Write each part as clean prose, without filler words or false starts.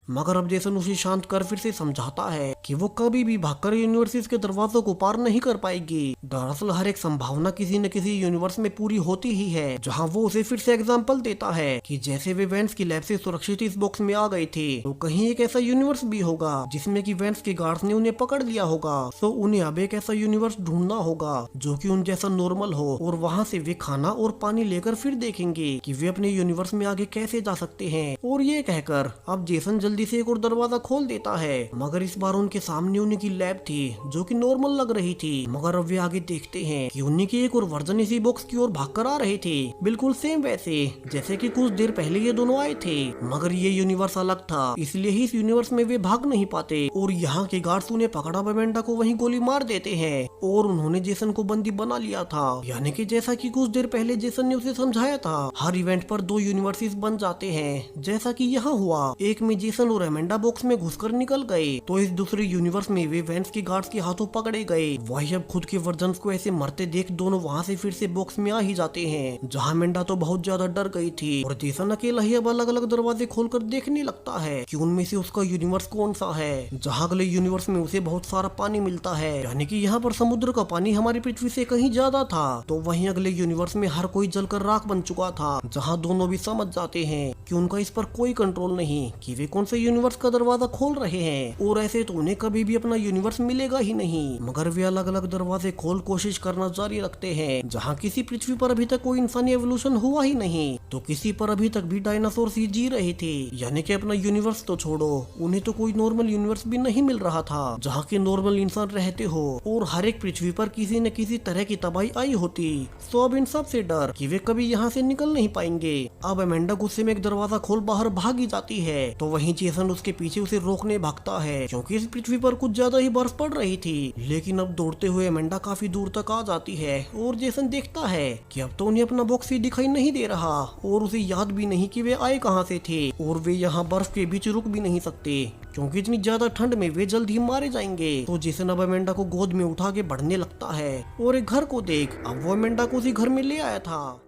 मगर अब जेसन उसे शांत कर फिर से समझाता है कि वो कभी भी भागकर यूनिवर्सिस के दरवाजों को पार नहीं कर पाएगी। दरअसल हर एक संभावना किसी न किसी यूनिवर्स में पूरी होती ही है, जहाँ वो उसे फिर से एग्जाम्पल देता है कि जैसे वे वेंस की लैब से सुरक्षित इस बॉक्स में आ गए थे, तो कहीं एक ऐसा यूनिवर्स भी होगा जिसमें कि वेंस के गार्ड्स ने उन्हें पकड़ लिया होगा। तो उन्हें अब एक ऐसा यूनिवर्स ढूंढना होगा जो कि उन जैसा नॉर्मल हो, और वहाँ से वे खाना और पानी लेकर फिर देखेंगे कि वे अपने यूनिवर्स में आगे कैसे जा सकते हैं। और ये कहकर अब जेसन जल्दी से एक और दरवाजा खोल देता है, मगर इस बार उनके सामने उन्हीं की लैब थी जो कि नॉर्मल लग रही थी। मगर अब वे आगे देखते हैं कि उन्हीं की एक और वर्जन इसी बॉक्स की ओर भागकर आ रहे थे, बिल्कुल सेम वैसे जैसे कि कुछ देर पहले ये दोनों आए थे। मगर ये यूनिवर्स अलग था, इसलिए ही इस यूनिवर्स में वे भाग नहीं पाते, और यहाँ के गार्ड्स उन्हें पकड़ा अमेंडा को वहीं गोली मार देते हैं, और उन्होंने जेसन को बंदी बना लिया था। यानी कि जैसा कि कुछ देर पहले जेसन ने उसे समझाया था, हर इवेंट पर दो यूनिवर्सिस बन जाते हैं, जैसा कि यहाँ हुआ। एक में जेसन और अमेंडा बॉक्स में घुसकर निकल गए, तो इस दूसरे यूनिवर्स में वे वेंस के गार्ड्स के हाथों पकड़े गए। वही अब खुद के वर्जन्स को ऐसे मरते देख दोनों वहाँ से फिर से बॉक्स में आ ही जाते हैं, जहाँ अमेंडा तो बहुत ज्यादा डर गई थी, और जेसन अकेला ही अब अलग अलग दरवाजे खोलकर देखने लगता है कि उनमें से उसका यूनिवर्स कौन सा है। जहाँ अगले यूनिवर्स में उसे बहुत सारा पानी मिलता है, यानी कि यहाँ पर समुद्र का पानी हमारी पृथ्वी से कहीं ज्यादा था। तो वहीं अगले यूनिवर्स में हर कोई जलकर राख बन चुका था, जहाँ दोनों भी समझ जाते हैं कि उनका इस पर कोई कंट्रोल नहीं कि वे कौन से यूनिवर्स का दरवाजा खोल रहे हैं, और ऐसे तो उन्हें कभी भी अपना यूनिवर्स मिलेगा ही नहीं। मगर वे अलग अलग दरवाजे खोल कोशिश करना जारी रखते हैं। जहाँ किसी पृथ्वी पर अभी तक कोई इंसानी एवोल्यूशन हुआ ही नहीं, तो किसी पर अभी तक भी डायनासोर ही जी रहे थे। यानी कि अपना यूनिवर्स तो छोड़ो, उन्हें तो कोई नॉर्मल यूनिवर्स भी नहीं मिल रहा था जहाँ के नॉर्मल इंसान रहते हो, और हर एक पृथ्वी पर किसी न किसी तरह की तबाही आई होती। तो अब इन सब से डर कि वे कभी यहाँ से निकल नहीं पाएंगे, अब अमेंडा गुस्से में एक दरवाजा खोल बाहर भागी जाती है। तो वहीं जेसन उसके पीछे उसे रोकने भागता है, क्योंकि इस पृथ्वी पर कुछ ज्यादा ही बर्फ पड़ रही थी। लेकिन अब दौड़ते हुए अमेंडा काफी दूर तक आ जाती है, और जेसन देखता है कि अब तो उन्हें अपना बॉक्स ही दिखाई नहीं दे रहा, और उसे याद भी नहीं कि वे आए कहाँ से थे, और वे यहाँ बर्फ के बीच रुक भी नहीं सकते, क्योंकि इतनी ज्यादा ठंड में वे जल्द ही मारे जाएंगे। तो जेसन अब अमेंडा को गोद में उठा के बढ़ने लगता है, और एक घर को देख अब वो अमेंडा को उसी घर में ले आया था,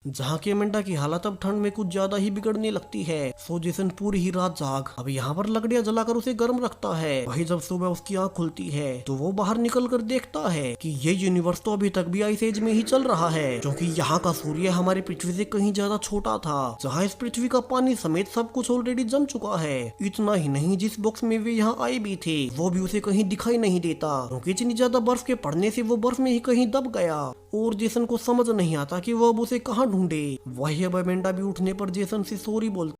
जहाँ की अमेंडा की हालत अब ठंड में कुछ ज्यादा ही बिगड़ने लगती है। सो जेसन पूरी ही रात जाग अब यहाँ पर लकड़ियाँ जलाकर उसे गर्म रखता है। वही जब सुबह उसकी आँख खुलती है, तो वो बाहर निकल कर देखता है कि ये यूनिवर्स तो अभी तक भी आइस एज में ही चल रहा है, क्योंकि यहाँ का सूर्य हमारी पृथ्वी से कहीं ज्यादा छोटा था, जहाँ इस पृथ्वी का पानी समेत सब कुछ ऑलरेडी जम चुका है। इतना ही नहीं, जिस बॉक्स में वे यहाँ आए भी थे वो भी उसे कहीं दिखाई नहीं देता, क्योंकि इतनी ज्यादा बर्फ के पड़ने से वो बर्फ में ही कहीं दब गया, और जेसन को समझ नहीं आता कि वो अब उसे कहाँ ढूंढे। वही अब अमेंडा भी उठने पर जेसन से सॉरी बोलती